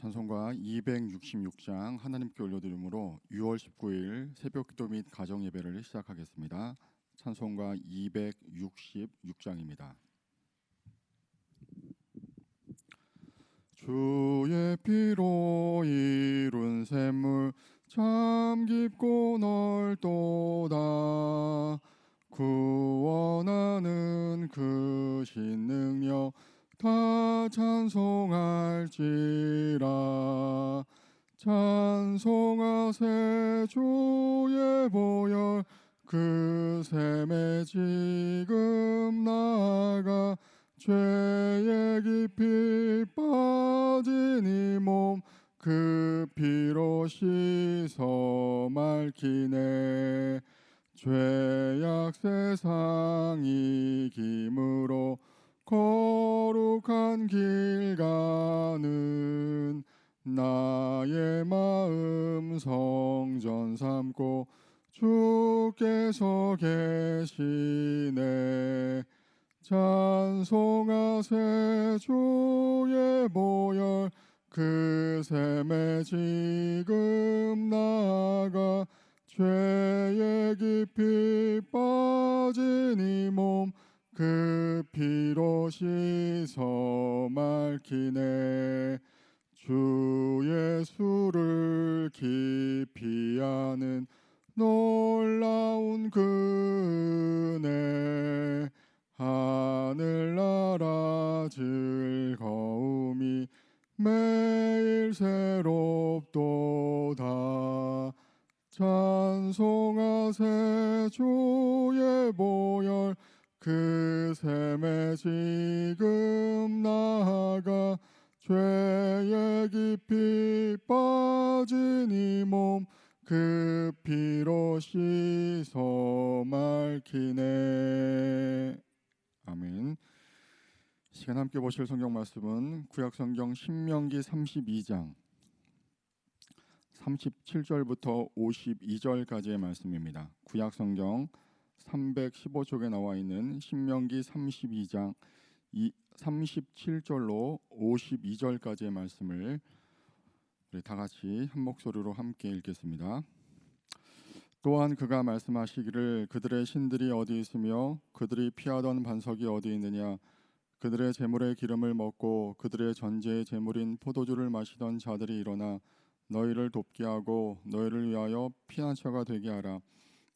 찬송가 266장 하나님께 올려드림으로 6월 19일 새벽기도 및 가정예배를 시작하겠습니다. 찬송가 266장입니다. 주의 피로 이룬 샘물 참 깊고 넓도다. 구원하는 그 신능력 다 찬송할지라. 찬송하세 주의 보혈 그 샘에 지금 나아가 죄에 깊이 빠진 이 몸 그 피로 씻어 맑히네. 죄악 세상 이김으로 거룩한 길 가는 나의 마음 성전 삼고 주께서 계시네. 찬송하세 주의 보혈 그 샘에 지금 나아가 죄에 깊이 빠진 이 몸 그 피로 씻어 맑히네. 주 예수를 깊이 아는 놀라운 그 은혜 하늘나라 즐거움이 매일 새롭도다. 찬송하세 주의 보혈 그 샘에 지금 나아가 죄에 깊이 빠진 이 몸 그 피로 씻어 맑히네. 아멘. 시간 함께 보실 성경 말씀은 구약성경 신명기 32장 37절부터 52절까지의 말씀입니다. 구약성경 315쪽에 나와 있는 신명기 32장 37절로 52절까지의 말씀을 우리 다 같이 한 목소리로 함께 읽겠습니다. 또한 그가 말씀하시기를 그들의 신들이 어디 있으며 그들이 피하던 반석이 어디 있느냐. 그들의 제물의 기름을 먹고 그들의 전제의 제물인 포도주를 마시던 자들이 일어나 너희를 돕게 하고 너희를 위하여 피난처가 되게 하라.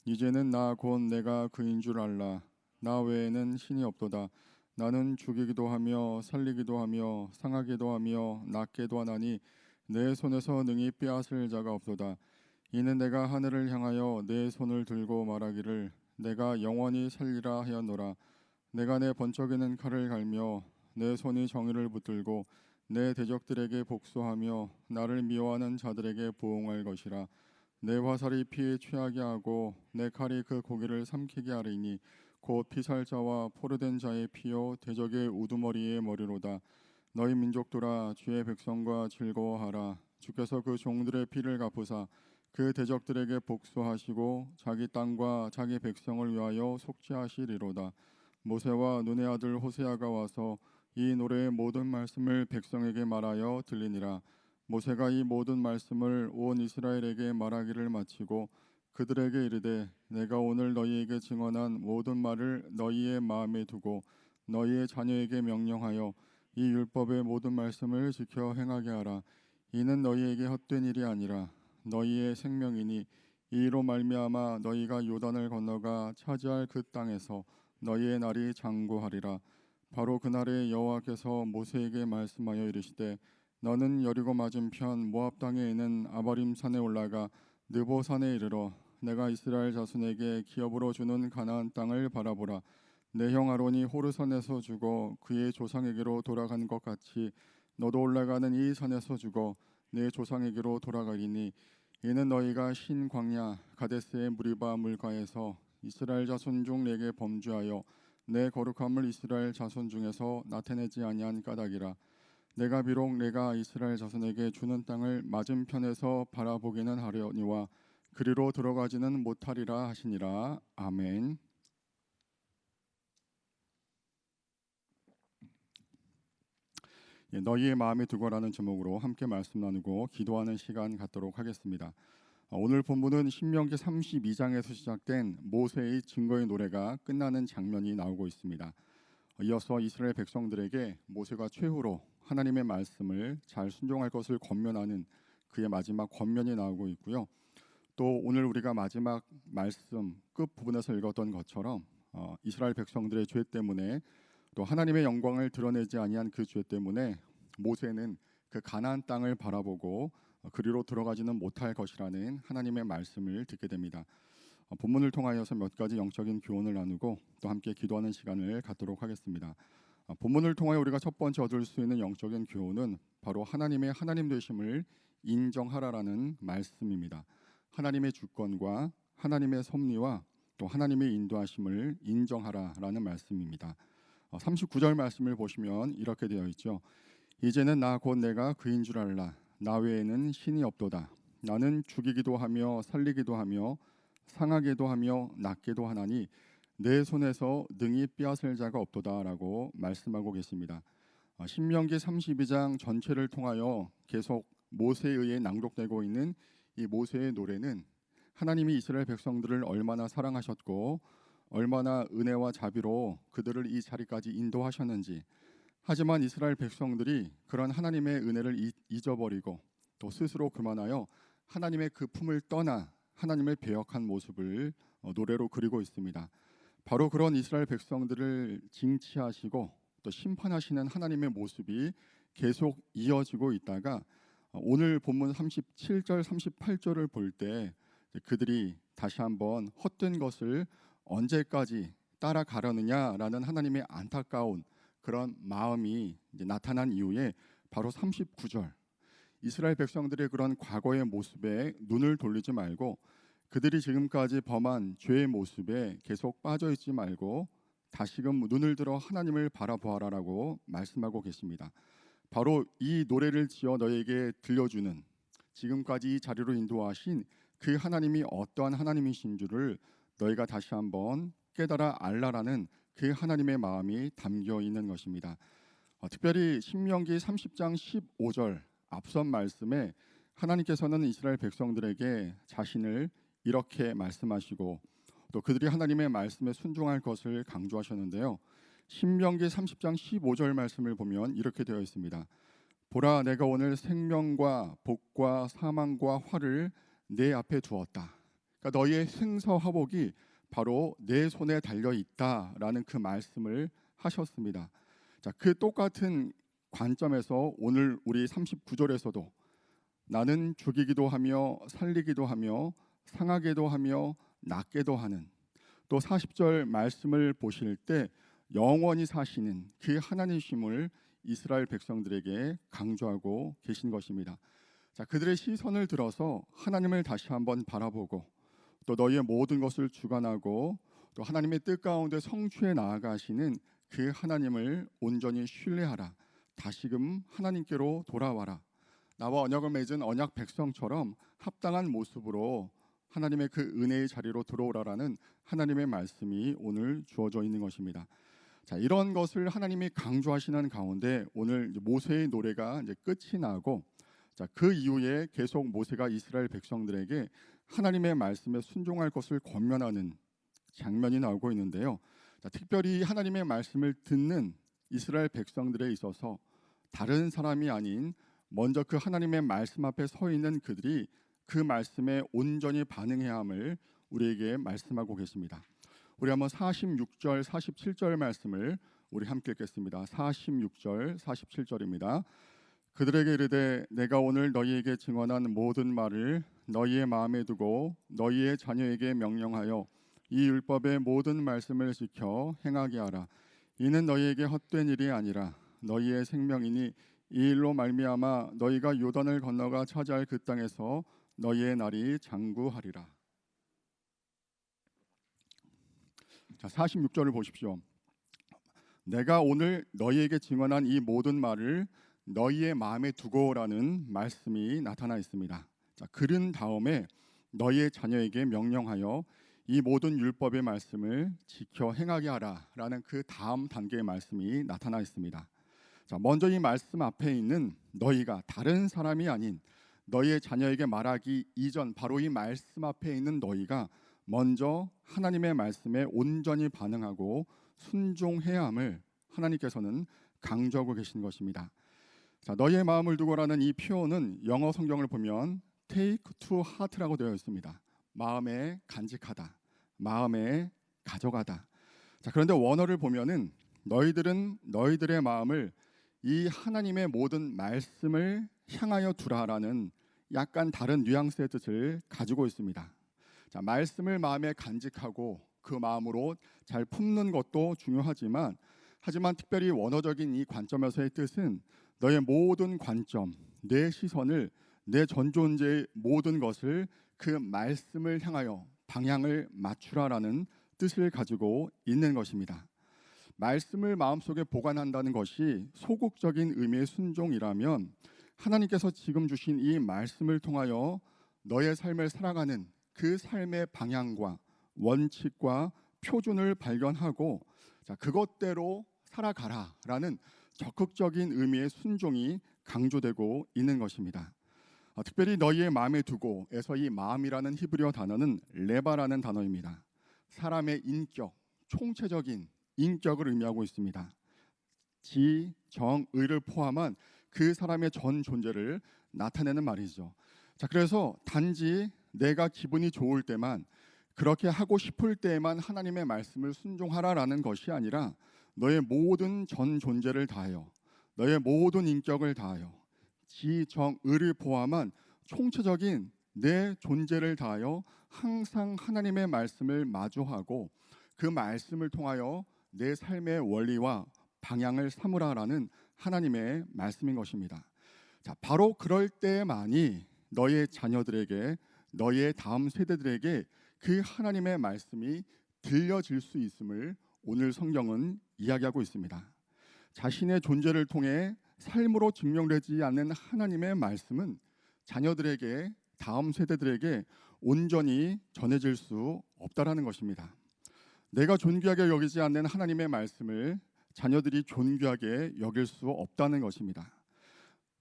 이제는 나 곧 내가 그인 줄 알라. 나 외에는 신이 없도다. 나는 죽이기도 하며 살리기도 하며 상하기도 하며 낫게도 하나니 내 손에서 능히 빼앗을 자가 없도다. 이는 내가 하늘을 향하여 내 손을 들고 말하기를 내가 영원히 살리라 하였노라. 내가 내 번쩍이는 칼을 갈며 내 손이 정의를 붙들고 내 대적들에게 복수하며 나를 미워하는 자들에게 보응할 것이라. 내 화살이 피에 취하게 하고 내 칼이 그 고기를 삼키게 하리니 곧 피살자와 포로된 자의 피요 대적의 우두머리의 머리로다. 너희 민족들아 주의 백성과 즐거워하라. 주께서 그 종들의 피를 갚으사 그 대적들에게 복수하시고 자기 땅과 자기 백성을 위하여 속죄하시리로다. 모세와 눈의 아들 호세아가 와서 이 노래의 모든 말씀을 백성에게 말하여 들리니라. 모세가 이 모든 말씀을 온 이스라엘에게 말하기를 마치고 그들에게 이르되 내가 오늘 너희에게 증언한 모든 말을 너희의 마음에 두고 너희의 자녀에게 명령하여 이 율법의 모든 말씀을 지켜 행하게 하라. 이는 너희에게 헛된 일이 아니라 너희의 생명이니 이로 말미암아 너희가 요단을 건너가 차지할 그 땅에서 너희의 날이 장구하리라. 바로 그날에 여호와께서 모세에게 말씀하여 이르시되 너는 여리고 맞은편 모압 땅에 있는 아바림 산에 올라가 느보 산에 이르러 내가 이스라엘 자손에게 기업으로 주는 가나안 땅을 바라보라. 내 형 아론이 호르산에서 죽어 그의 조상에게로 돌아간 것 같이 너도 올라가는 이 산에서 죽어 내 조상에게로 돌아가리니 이는 너희가 신 광야 가데스의 무리바 물가에서 이스라엘 자손 중 내게 범죄하여 내 거룩함을 이스라엘 자손 중에서 나타내지 아니한 까닭이라. 내가 비록 내가 이스라엘 자손에게 주는 땅을 맞은편에서 바라보기는 하려니와 그리로 들어가지는 못하리라 하시니라. 아멘. 너희의 마음에 두고라는 제목으로 함께 말씀 나누고 기도하는 시간 갖도록 하겠습니다. 오늘 본문은 신명기 32장에서 시작된 모세의 증거의 노래가 끝나는 장면이 나오고 있습니다. 이어서 이스라엘 백성들에게 모세가 최후로 하나님의 말씀을 잘 순종할 것을 권면하는 그의 마지막 권면이 나오고 있고요. 또 오늘 우리가 마지막 말씀 끝 부분에서 읽었던 것처럼 이스라엘 백성들의 죄 때문에 또 하나님의 영광을 드러내지 아니한 그 죄 때문에 모세는 그 가나안 땅을 바라보고 그리로 들어가지는 못할 것이라는 하나님의 말씀을 듣게 됩니다. 본문을 통하여서 몇 가지 영적인 교훈을 나누고 또 함께 기도하는 시간을 갖도록 하겠습니다. 본문을 통하여 우리가 첫 번째 얻을 수 있는 영적인 교훈은 바로 하나님의 하나님 되심을 인정하라라는 말씀입니다. 하나님의 주권과 하나님의 섭리와 또 하나님의 인도하심을 인정하라라는 말씀입니다. 39절 말씀을 보시면 이렇게 되어 있죠. 이제는 나 곧 내가 그인 줄 알라. 나 외에는 신이 없도다. 나는 죽이기도 하며 살리기도 하며 상하게도 하며 낫게도 하나니 내 손에서 능히 빼앗을 자가 없도다라고 말씀하고 계십니다. 신명기 32장 전체를 통하여 계속 모세에 의해 낭독되고 있는 이 모세의 노래는 하나님이 이스라엘 백성들을 얼마나 사랑하셨고 얼마나 은혜와 자비로 그들을 이 자리까지 인도하셨는지, 하지만 이스라엘 백성들이 그런 하나님의 은혜를 잊어버리고 또 스스로 그만하여 하나님의 그 품을 떠나 하나님을 배역한 모습을 노래로 그리고 있습니다. 바로 그런 이스라엘 백성들을 징치하시고 또 심판하시는 하나님의 모습이 계속 이어지고 있다가 오늘 본문 37절 38절을 볼 때 그들이 다시 한번 헛된 것을 언제까지 따라가려느냐라는 하나님의 안타까운 그런 마음이 이제 나타난 이후에 바로 39절 이스라엘 백성들의 그런 과거의 모습에 눈을 돌리지 말고 그들이 지금까지 범한 죄의 모습에 계속 빠져 있지 말고 다시금 눈을 들어 하나님을 바라보아라라고 말씀하고 계십니다. 바로 이 노래를 지어 너에게 들려주는 지금까지 이 자리로 인도하신 그 하나님이 어떠한 하나님이신 줄을 너희가 다시 한번 깨달아 알라라는 그 하나님의 마음이 담겨 있는 것입니다. 특별히 신명기 30장 15절 앞선 말씀에 하나님께서는 이스라엘 백성들에게 자신을 이렇게 말씀하시고 또 그들이 하나님의 말씀에 순종할 것을 강조하셨는데요. 신명기 30장 15절 말씀을 보면 이렇게 되어 있습니다. 보라, 내가 오늘 생명과 복과 사망과 화를 내 앞에 두었다. 그러니까 너희의 생사화복이 바로 내 손에 달려 있다라는 그 말씀을 하셨습니다. 자, 그 똑같은 관점에서 오늘 우리 39절에서도 나는 죽이기도 하며 살리기도 하며 상하게도 하며 낫게도 하는, 또 40절 말씀을 보실 때 영원히 사시는 그 하나님심을 이스라엘 백성들에게 강조하고 계신 것입니다. 자, 그들의 시선을 들어서 하나님을 다시 한번 바라보고 또 너희의 모든 것을 주관하고 또 하나님의 뜻 가운데 성취해 나아가시는 그 하나님을 온전히 신뢰하라. 다시금 하나님께로 돌아와라. 나와 언약을 맺은 언약 백성처럼 합당한 모습으로 하나님의 그 은혜의 자리로 들어오라라는 하나님의 말씀이 오늘 주어져 있는 것입니다. 자, 이런 것을 하나님이 강조하시는 가운데 오늘 모세의 노래가 이제 끝이 나고, 자, 그 이후에 계속 모세가 이스라엘 백성들에게 하나님의 말씀에 순종할 것을 권면하는 장면이 나오고 있는데요. 자, 특별히 하나님의 말씀을 듣는 이스라엘 백성들에 있어서 다른 사람이 아닌 먼저 그 하나님의 말씀 앞에 서 있는 그들이 그 말씀에 온전히 반응해야 함을 우리에게 말씀하고 계십니다. 우리 한번 46절 47절 말씀을 우리 함께 읽겠습니다. 46절 47절입니다. 그들에게 이르되 내가 오늘 너희에게 증언한 모든 말을 너희의 마음에 두고 너희의 자녀에게 명령하여 이 율법의 모든 말씀을 지켜 행하게 하라. 이는 너희에게 헛된 일이 아니라 너희의 생명이니 이 일로 말미암아 너희가 요단을 건너가 차지할 그 땅에서 너희의 날이 장구하리라. 자, 46절을 보십시오. 내가 오늘 너희에게 증언한 이 모든 말을 너희의 마음에 두고라는 말씀이 나타나 있습니다. 자, 그른 다음에 너희의 자녀에게 명령하여 이 모든 율법의 말씀을 지켜 행하게 하라라는 그 다음 단계의 말씀이 나타나 있습니다. 자, 먼저 이 말씀 앞에 있는 너희가 다른 사람이 아닌 너희의 자녀에게 말하기 이전, 바로 이 말씀 앞에 있는 너희가 먼저 하나님의 말씀에 온전히 반응하고 순종해야 함을 하나님께서는 강조하고 계신 것입니다. 자, 너희의 마음을 두고라는 이 표현은 영어 성경을 보면 take to heart라고 되어 있습니다. 마음에 간직하다, 마음에 가져가다. 자, 그런데 원어를 보면은 너희들은 너희들의 마음을 이 하나님의 모든 말씀을 향하여 두라라는 약간 다른 뉘앙스의 뜻을 가지고 있습니다. 자, 말씀을 마음에 간직하고 그 마음으로 잘 품는 것도 중요하지만 특별히 원어적인 이 관점에서의 뜻은 너의 모든 관점, 내 시선을, 내 전존재의 모든 것을 그 말씀을 향하여 방향을 맞추라라는 뜻을 가지고 있는 것입니다. 말씀을 마음속에 보관한다는 것이 소극적인 의미의 순종이라면 하나님께서 지금 주신 이 말씀을 통하여 너의 삶을 살아가는 그 삶의 방향과 원칙과 표준을 발견하고 자, 그것대로 살아가라라는 적극적인 의미의 순종이 강조되고 있는 것입니다. 특별히 너희의 마음에 두고에서 이 마음이라는 히브리어 단어는 레바라는 단어입니다. 사람의 인격, 총체적인 인격을 의미하고 있습니다. 지, 정, 의를 포함한 그 사람의 전 존재를 나타내는 말이죠. 자, 그래서 단지 내가 기분이 좋을 때만, 그렇게 하고 싶을 때에만 하나님의 말씀을 순종하라라는 것이 아니라 너의 모든 전 존재를 다하여, 너의 모든 인격을 다하여, 지, 정, 의를 포함한 총체적인 내 존재를 다하여 항상 하나님의 말씀을 마주하고 그 말씀을 통하여 내 삶의 원리와 방향을 삼으라라는 하나님의 말씀인 것입니다. 자, 바로 그럴 때만이 너의 자녀들에게, 너의 다음 세대들에게 그 하나님의 말씀이 들려질 수 있음을 오늘 성경은 이야기하고 있습니다. 자신의 존재를 통해 삶으로 증명되지 않는 하나님의 말씀은 자녀들에게, 다음 세대들에게 온전히 전해질 수 없다라는 것입니다. 내가 존귀하게 여기지 않는 하나님의 말씀을 자녀들이 존귀하게 여길 수 없다는 것입니다.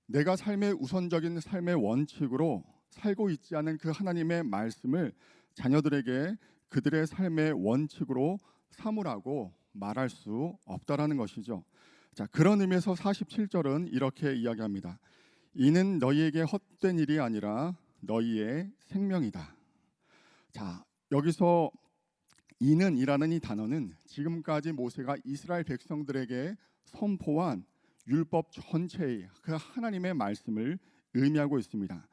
내가 삶의 우선적인 삶의 원칙으로 살고 있지 않은 그 하나님의 말씀을 자녀들에게 그들의 삶의 원칙으로 삼으라고 말할 수 없다라는 것이죠. 자, 그런 의미에서 47절은 이렇게 이야기합니다. 이는 너희에게 헛된 일이 아니라 너희의 생명이다. 자, 여기서 이는 이라는 이 단어는 지금까지 모세가 이스라엘 백성들에게 선포한 율법 전체의 그 하나님의 말씀을 의미하고 있습니다.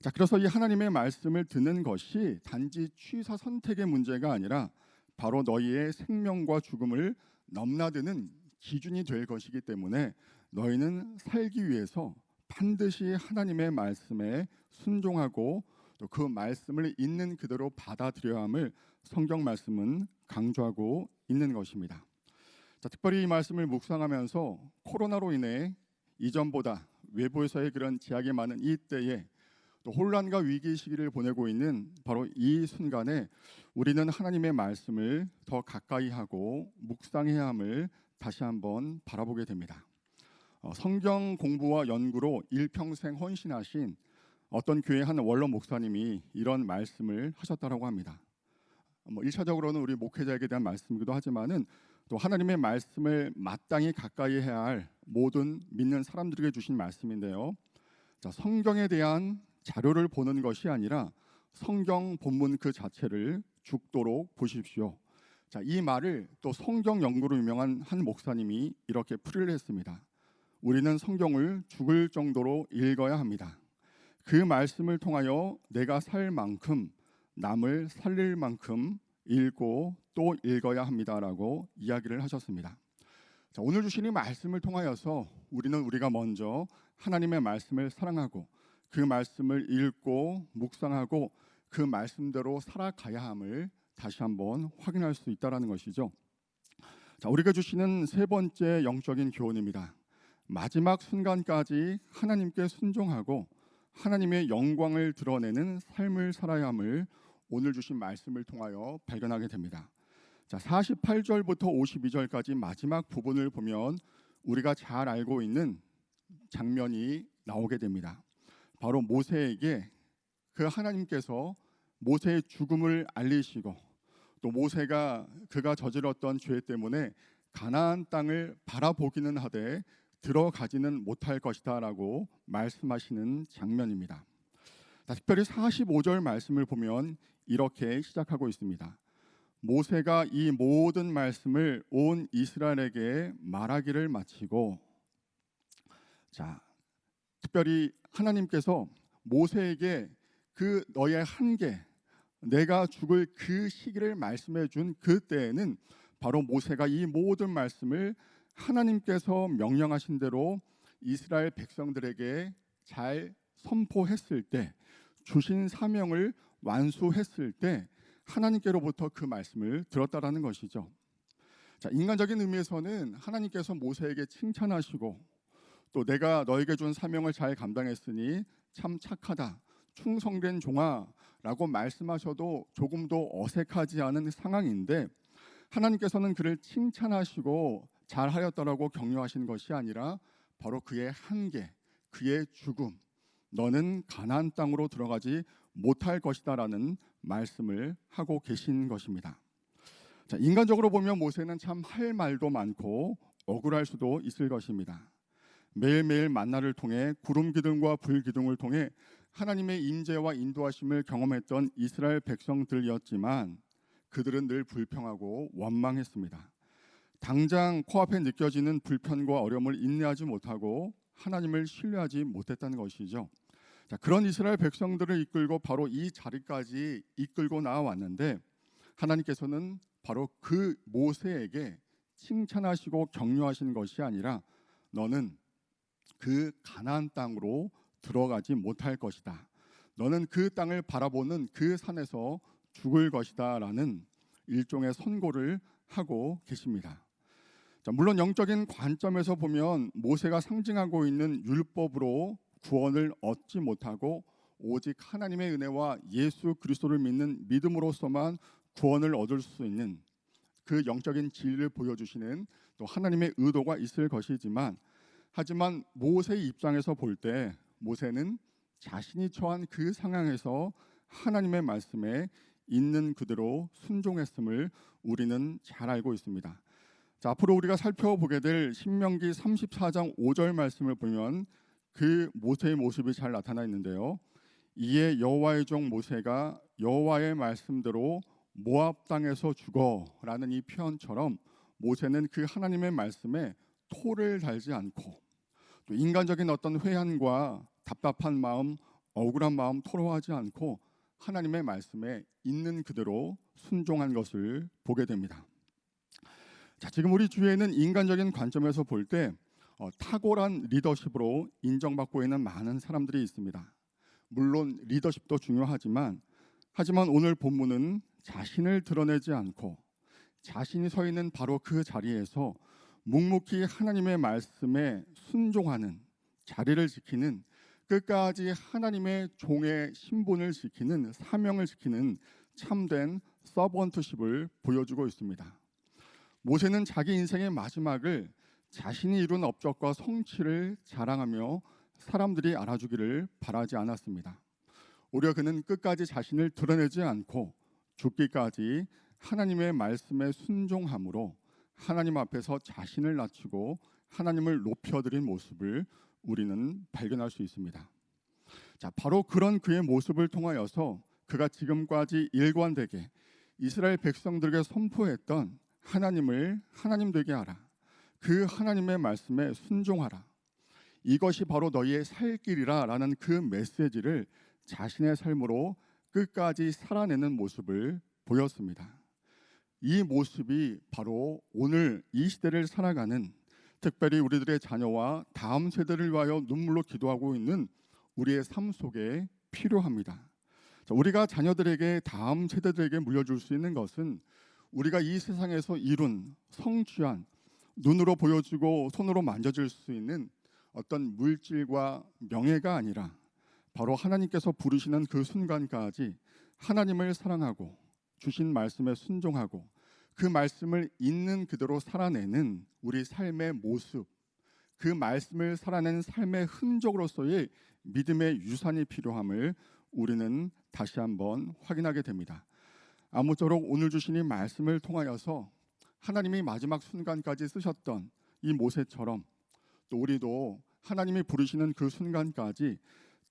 자, 그래서 이 하나님의 말씀을 듣는 것이 단지 취사 선택의 문제가 아니라 바로 너희의 생명과 죽음을 넘나드는 기준이 될 것이기 때문에 너희는 살기 위해서 반드시 하나님의 말씀에 순종하고 또 그 말씀을 있는 그대로 받아들여야 함을 성경 말씀은 강조하고 있는 것입니다. 자, 특별히 이 말씀을 묵상하면서 코로나로 인해 이전보다 외부에서의 그런 제약이 많은 이 때에 또 혼란과 위기 시기를 보내고 있는 바로 이 순간에 우리는 하나님의 말씀을 더 가까이 하고 묵상해야 함을 다시 한번 바라보게 됩니다. 성경 공부와 연구로 일평생 헌신하신 어떤 교회 한 원로 목사님이 이런 말씀을 하셨다고 합니다. 1차적으로는 우리 목회자에게 대한 말씀이기도 하지만은 또 하나님의 말씀을 마땅히 가까이 해야 할 모든 믿는 사람들에게 주신 말씀인데요. 자, 성경에 대한 자료를 보는 것이 아니라 성경 본문 그 자체를 죽도록 보십시오. 자, 이 말을 또 성경 연구로 유명한 한 목사님이 이렇게 풀이를 했습니다. 우리는 성경을 죽을 정도로 읽어야 합니다. 그 말씀을 통하여 내가 살 만큼, 남을 살릴 만큼 읽고 또 읽어야 합니다라고 이야기를 하셨습니다. 자, 오늘 주신 이 말씀을 통하여서 우리가 먼저 하나님의 말씀을 사랑하고 그 말씀을 읽고 묵상하고 그 말씀대로 살아가야 함을 다시 한번 확인할 수 있다라는 것이죠. 자, 우리가 주시는 세 번째 영적인 교훈입니다. 마지막 순간까지 하나님께 순종하고 하나님의 영광을 드러내는 삶을 살아야 함을 오늘 주신 말씀을 통하여 발견하게 됩니다. 자, 48절부터 52절까지 마지막 부분을 보면 우리가 잘 알고 있는 장면이 나오게 됩니다. 바로 모세에게 그 하나님께서 모세의 죽음을 알리시고 또 모세가 그가 저질렀던 죄 때문에 가나안 땅을 바라보기는 하되 들어가지는 못할 것이다 라고 말씀하시는 장면입니다. 특별히 45절 말씀을 보면 이렇게 시작하고 있습니다. 모세가 이 모든 말씀을 온 이스라엘에게 말하기를 마치고, 자, 특별히 하나님께서 모세에게 그 너의 한계, 내가 죽을 그 시기를 말씀해 준 그때에는 바로 모세가 이 모든 말씀을 하나님께서 명령하신 대로 이스라엘 백성들에게 잘 선포했을 때, 주신 사명을 완수했을 때 하나님께로부터 그 말씀을 들었다라는 것이죠. 자, 인간적인 의미에서는 하나님께서 모세에게 칭찬하시고 또 내가 너에게 준 사명을 잘 감당했으니 참 착하다, 충성된 종아라고 말씀하셔도 조금도 어색하지 않은 상황인데, 하나님께서는 그를 칭찬하시고 잘하였다라고 격려하신 것이 아니라 바로 그의 한계, 그의 죽음, 너는 가나안 땅으로 들어가지 못할 것이다라는 말씀을 하고 계신 것입니다. 자, 인간적으로 보면 모세는 참 할 말도 많고 억울할 수도 있을 것입니다. 매일매일 만나를 통해 구름 기둥과 불 기둥을 통해 하나님의 임재와 인도하심을 경험했던 이스라엘 백성들이었지만 그들은 늘 불평하고 원망했습니다. 당장 코앞에 느껴지는 불편과 어려움을 인내하지 못하고 하나님을 신뢰하지 못했다는 것이죠. 자, 그런 이스라엘 백성들을 이끌고 바로 이 자리까지 이끌고 나왔는데 하나님께서는 바로 그 모세에게 칭찬하시고 격려하신 것이 아니라 너는 그 가나안 땅으로 들어가지 못할 것이다, 너는 그 땅을 바라보는 그 산에서 죽을 것이다 라는 일종의 선고를 하고 계십니다. 자, 물론 영적인 관점에서 보면 모세가 상징하고 있는 율법으로 구원을 얻지 못하고 오직 하나님의 은혜와 예수 그리스도를 믿는 믿음으로서만 구원을 얻을 수 있는 그 영적인 진리를 보여주시는 또 하나님의 의도가 있을 것이지만, 하지만 모세의 입장에서 볼 때 모세는 자신이 처한 그 상황에서 하나님의 말씀에 있는 그대로 순종했음을 우리는 잘 알고 있습니다. 자, 앞으로 우리가 살펴보게 될 신명기 34장 5절 말씀을 보면 그 모세의 모습이 잘 나타나 있는데요. 이에 여호와의 종 모세가 여호와의 말씀대로 모압 땅에서 죽어라는 이 표현처럼 모세는 그 하나님의 말씀에 토를 달지 않고 또 인간적인 어떤 회한과 답답한 마음, 억울한 마음 토로하지 않고 하나님의 말씀에 있는 그대로 순종한 것을 보게 됩니다. 자, 지금 우리 주위에는 인간적인 관점에서 볼 때 탁월한 리더십으로 인정받고 있는 많은 사람들이 있습니다. 물론 리더십도 중요하지만 오늘 본문은 자신을 드러내지 않고 자신이 서 있는 바로 그 자리에서 묵묵히 하나님의 말씀에 순종하는, 자리를 지키는, 끝까지 하나님의 종의 신분을 지키는, 사명을 지키는 참된 서번트십을 보여주고 있습니다. 모세는 자기 인생의 마지막을 자신이 이룬 업적과 성취를 자랑하며 사람들이 알아주기를 바라지 않았습니다. 오히려 그는 끝까지 자신을 드러내지 않고 죽기까지 하나님의 말씀에 순종함으로 하나님 앞에서 자신을 낮추고 하나님을 높여드린 모습을 우리는 발견할 수 있습니다. 자, 바로 그런 그의 모습을 통하여서 그가 지금까지 일관되게 이스라엘 백성들에게 선포했던 하나님을 하나님 되게 하라, 그 하나님의 말씀에 순종하라, 이것이 바로 너희의 살 길이라 라는 그 메시지를 자신의 삶으로 끝까지 살아내는 모습을 보였습니다. 이 모습이 바로 오늘 이 시대를 살아가는, 특별히 우리들의 자녀와 다음 세대를 위하여 눈물로 기도하고 있는 우리의 삶 속에 필요합니다. 자, 우리가 자녀들에게, 다음 세대들에게 물려줄 수 있는 것은 우리가 이 세상에서 이룬, 성취한, 눈으로 보여지고 손으로 만져질 수 있는 어떤 물질과 명예가 아니라 바로 하나님께서 부르시는 그 순간까지 하나님을 사랑하고 주신 말씀에 순종하고 그 말씀을 있는 그대로 살아내는 우리 삶의 모습, 그 말씀을 살아낸 삶의 흔적으로서의 믿음의 유산이 필요함을 우리는 다시 한번 확인하게 됩니다. 아무쪼록 오늘 주신 이 말씀을 통하여서 하나님이 마지막 순간까지 쓰셨던 이 모세처럼 또 우리도 하나님이 부르시는 그 순간까지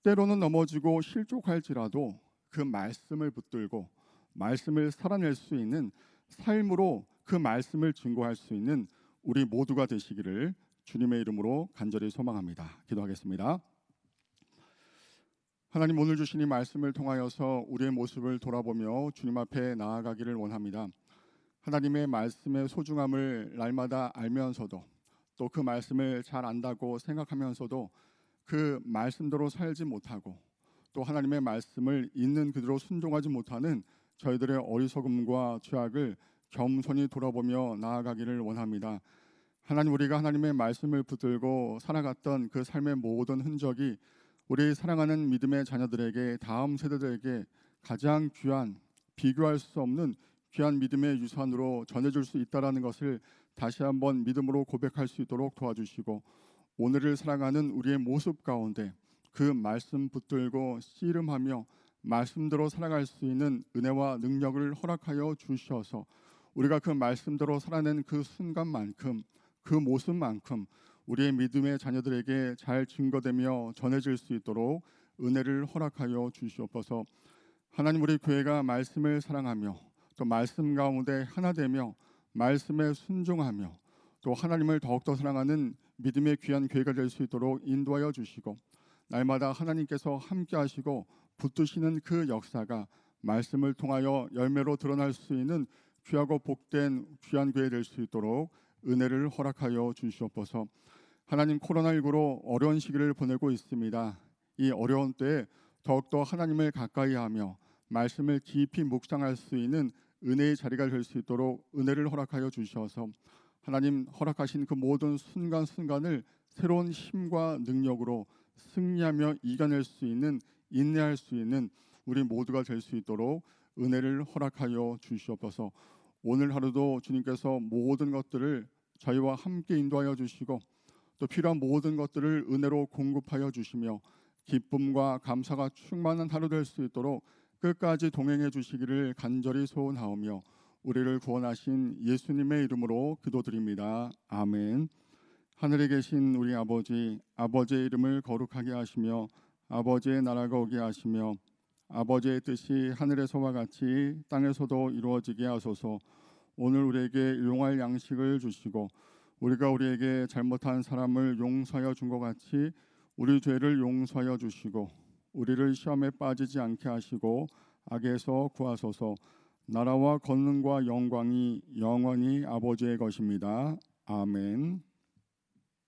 때로는 넘어지고 실족할지라도 그 말씀을 붙들고 말씀을 살아낼 수 있는 삶으로 그 말씀을 증거할 수 있는 우리 모두가 되시기를 주님의 이름으로 간절히 소망합니다. 기도하겠습니다. 하나님, 오늘 주신 이 말씀을 통하여서 우리의 모습을 돌아보며 주님 앞에 나아가기를 원합니다. 하나님의 말씀의 소중함을 날마다 알면서도 또 그 말씀을 잘 안다고 생각하면서도 그 말씀대로 살지 못하고 또 하나님의 말씀을 있는 그대로 순종하지 못하는 저희들의 어리석음과 죄악을 겸손히 돌아보며 나아가기를 원합니다. 하나님, 우리가 하나님의 말씀을 붙들고 살아갔던 그 삶의 모든 흔적이 우리 사랑하는 믿음의 자녀들에게, 다음 세대들에게 가장 귀한, 비교할 수 없는 귀한 믿음의 유산으로 전해줄 수 있다는 것을 다시 한번 믿음으로 고백할 수 있도록 도와주시고, 오늘을 살아가는 우리의 모습 가운데 그 말씀 붙들고 씨름하며 말씀대로 살아갈 수 있는 은혜와 능력을 허락하여 주셔서 우리가 그 말씀대로 살아낸 그 순간만큼, 그 모습만큼 우리의 믿음의 자녀들에게 잘 증거되며 전해질 수 있도록 은혜를 허락하여 주시옵소서. 하나님, 우리 교회가 말씀을 사랑하며 또 말씀 가운데 하나 되며 말씀에 순종하며 또 하나님을 더욱더 사랑하는 믿음의 귀한 교회가 될 수 있도록 인도하여 주시고, 날마다 하나님께서 함께 하시고 붙드시는 그 역사가 말씀을 통하여 열매로 드러날 수 있는 귀하고 복된 귀한 교회 될 수 있도록 은혜를 허락하여 주시옵소서. 하나님, 코로나19로 어려운 시기를 보내고 있습니다. 이 어려운 때에 더욱더 하나님을 가까이 하며 말씀을 깊이 묵상할 수 있는 은혜의 자리가 될 수 있도록 은혜를 허락하여 주셔서 하나님 허락하신 그 모든 순간순간을 새로운 힘과 능력으로 승리하며 이겨낼 수 있는, 인내할 수 있는 우리 모두가 될 수 있도록 은혜를 허락하여 주시옵소서. 오늘 하루도 주님께서 모든 것들을 저희와 함께 인도하여 주시고 또 필요한 모든 것들을 은혜로 공급하여 주시며 기쁨과 감사가 충만한 하루 될 수 있도록 끝까지 동행해 주시기를 간절히 소원하오며 우리를 구원하신 예수님의 이름으로 기도드립니다. 아멘. 하늘에 계신 우리 아버지, 아버지의 이름을 거룩하게 하시며 아버지의 나라가 오게 하시며 아버지의 뜻이 하늘에서와 같이 땅에서도 이루어지게 하소서. 오늘 우리에게 일용할 양식을 주시고 우리가 우리에게 잘못한 사람을 용서하여 준 것 같이 우리 죄를 용서하여 주시고 우리를 시험에 빠지지 않게 하시고 악에서 구하소서. 나라와 권능과 영광이 영원히 아버지의 것입니다. 아멘.